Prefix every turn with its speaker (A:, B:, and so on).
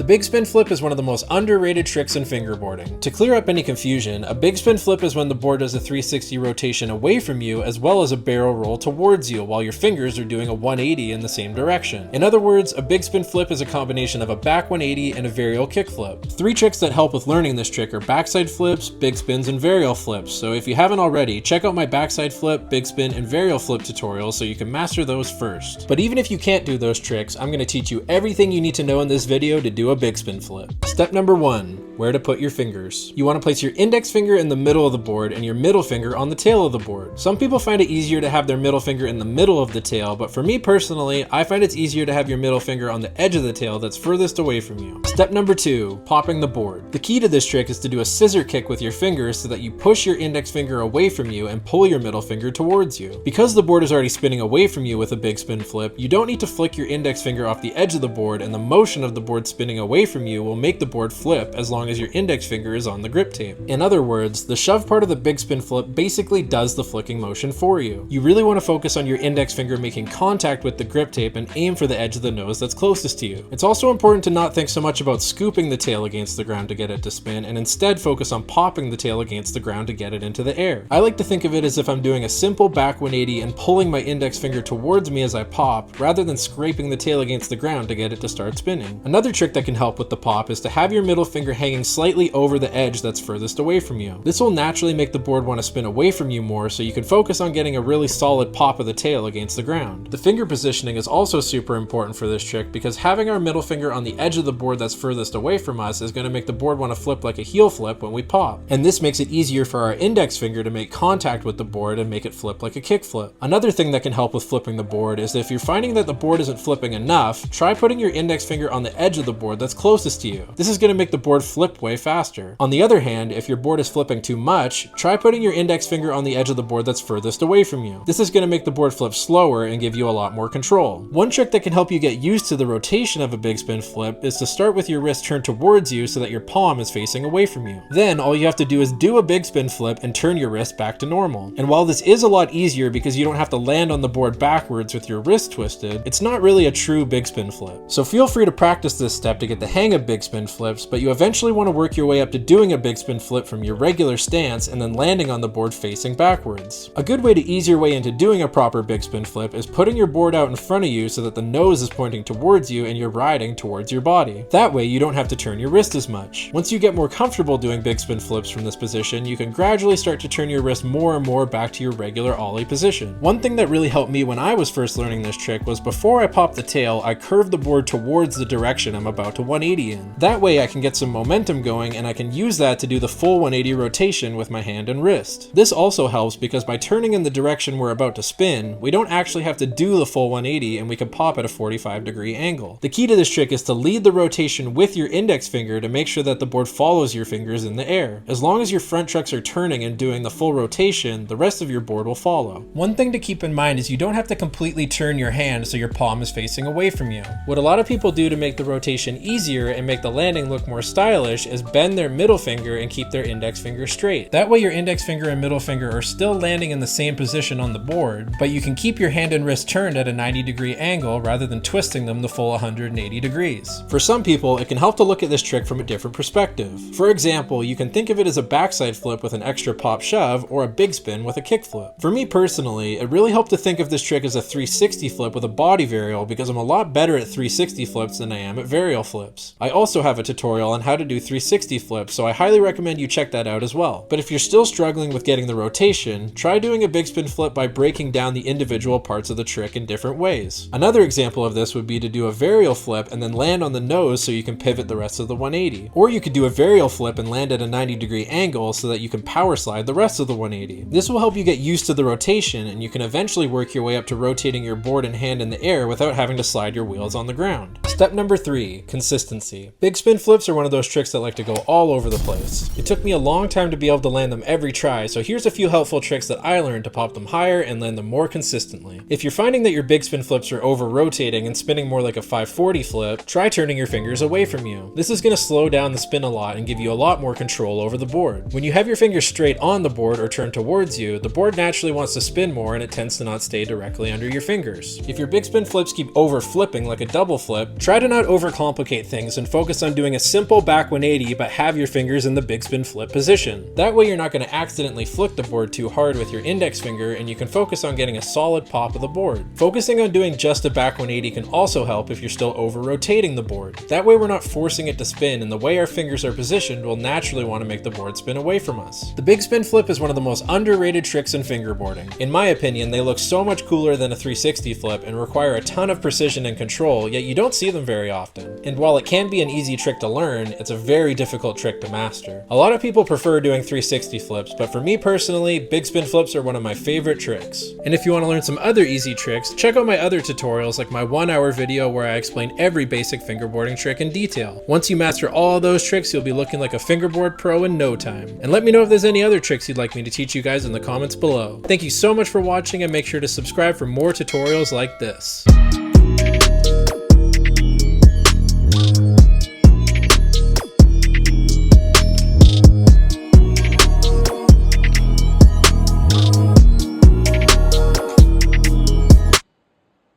A: big spin flip is one of the most underrated tricks in fingerboarding. To clear up any confusion, a big spin flip is when the board does a 360 rotation away from you as well as a barrel roll towards you while your fingers are doing a 180 in the same direction. In other words, a big spin flip is a combination of a back 180 and a varial kick flip. 3 tricks that help with learning this trick are backside flips, big spins, and varial flips, so if you haven't already, check out my backside flip, big spin, and varial flip tutorials so you can master those first. But even if you can't do those tricks, I'm going to teach you everything you need to know in this video to do a big spin flip. Step number 1, where to put your fingers. You want to place your index finger in the middle of the board and your middle finger on the tail of the board. Some people find it easier to have their middle finger in the middle of the tail, but for me personally, I find it's easier to have your middle finger on the edge of the tail that's furthest away from you. Step number 2, popping the board. The key to this trick is to do a scissor kick with your fingers so that you push your index finger away from you and pull your middle finger towards you. Because the board is already spinning away from you with a big spin flip, you don't need to flick your index finger off the edge of the board, and the motion of the board spinning away from you will make the board flip as long as your index finger is on the grip tape. In other words, the shove part of the big spin flip basically does the flicking motion for you. You really want to focus on your index finger making contact with the grip tape and aim for the edge of the nose that's closest to you. It's also important to not think so much about scooping the tail against the ground to get it to spin, and instead focus on popping the tail against the ground to get it into the air. I like to think of it as if I'm doing a simple back 180 and pulling my index finger towards me as I pop, rather than scraping the tail against the ground to get it to start spinning. Another trick that can help with the pop is to have your middle finger hanging slightly over the edge that's furthest away from you. This will naturally make the board want to spin away from you more, so you can focus on getting a really solid pop of the tail against the ground. The finger positioning is also super important for this trick because having our middle finger on the edge of the board that's furthest away from us is going to make the board want to flip like a heel flip when we pop. And this makes it easier for our index finger to make contact with the board and make it flip like a kick flip. Another thing that can help with flipping the board is if you're finding that the board isn't flipping enough, try putting your index finger on the edge of the board that's closest to you. This is going to make the board flip way faster. On the other hand, if your board is flipping too much, try putting your index finger on the edge of the board that's furthest away from you. This is going to make the board flip slower and give you a lot more control. One trick that can help you get used to the rotation of a big spin flip is to start with your wrist turned towards you so that your palm is facing away from you. Then all you have to do is do a big spin flip and turn your wrist back to normal. And while this is a lot easier because you don't have to land on the board backwards with your wrist twisted, it's not really a true big spin flip. So feel free to practice this step to get the hang of big spin flips, but you eventually want to work your way up to doing a big spin flip from your regular stance and then landing on the board facing backwards. A good way to ease your way into doing a proper big spin flip is putting your board out in front of you so that the nose is pointing towards you and you're riding towards your body. That way you don't have to turn your wrist as much. Once you get more comfortable doing big spin flips from this position, you can gradually start to turn your wrist more and more back to your regular ollie position. One thing that really helped me when I was first learning this trick was before I popped the tail, I curved the board towards the direction I'm about to 180 in. That way I can get some momentum going and I can use that to do the full 180 rotation with my hand and wrist. This also helps because by turning in the direction we're about to spin, we don't actually have to do the full 180 and we can pop at a 45-degree angle. The key to this trick is to lead the rotation with your index finger to make sure that the board follows your fingers in the air. As long as your front trucks are turning and doing the full rotation, the rest of your board will follow. One thing to keep in mind is you don't have to completely turn your hand so your palm is facing away from you. What a lot of people do to make the rotation easier and make the landing look more stylish is bend their middle finger and keep their index finger straight. That way your index finger and middle finger are still landing in the same position on the board, but you can keep your hand and wrist turned at a 90-degree angle rather than twisting them the full 180 degrees. For some people, it can help to look at this trick from a different perspective. For example, you can think of it as a backside flip with an extra pop shove or a big spin with a kick flip. For me personally, it really helped to think of this trick as a 360 flip with a body varial because I'm a lot better at 360 flips than I am at varial flips. I also have a tutorial on how to do 360 flips, so I highly recommend you check that out as well. But if you're still struggling with getting the rotation, try doing a big spin flip by breaking down the individual parts of the trick in different ways. Another example of this would be to do a varial flip and then land on the nose so you can pivot the rest of the 180. Or you could do a varial flip and land at a 90-degree angle so that you can power slide the rest of the 180. This will help you get used to the rotation and you can eventually work your way up to rotating your board and hand in the air without having to slide your wheels on the ground. Step number 3, consistency. Big spin flips are one of those tricks that like to go all over the place. It took me a long time to be able to land them every try, so here's a few helpful tricks that I learned to pop them higher and land them more consistently. If you're finding that your big spin flips are over rotating and spinning more like a 540 flip, try turning your fingers away from you. This is going to slow down the spin a lot and give you a lot more control over the board. When you have your fingers straight on the board or turned towards you, the board naturally wants to spin more and it tends to not stay directly under your fingers. If your big spin flips keep over flipping like a double flip, try to not overcomplicate complicate things and focus on doing a simple back 180 but have your fingers in the big spin flip position. That way you're not going to accidentally flick the board too hard with your index finger, and you can focus on getting a solid pop of the board. Focusing on doing just a back 180 can also help if you're still over rotating the board. That way we're not forcing it to spin, and the way our fingers are positioned will naturally want to make the board spin away from us. The big spin flip is one of the most underrated tricks in fingerboarding. In my opinion, they look so much cooler than a 360 flip and require a ton of precision and control, yet you don't see them very often. And while it can be an easy trick to learn, it's a very difficult trick to master. A lot of people prefer doing 360 flips, but for me personally, big spin flips are one of my favorite tricks. And if you want to learn some other easy tricks, check out my other tutorials like my 1-hour video where I explain every basic fingerboarding trick in detail. Once you master all of those tricks, you'll be looking like a fingerboard pro in no time. And let me know if there's any other tricks you'd like me to teach you guys in the comments below. Thank you so much for watching, and make sure to subscribe for more tutorials like this.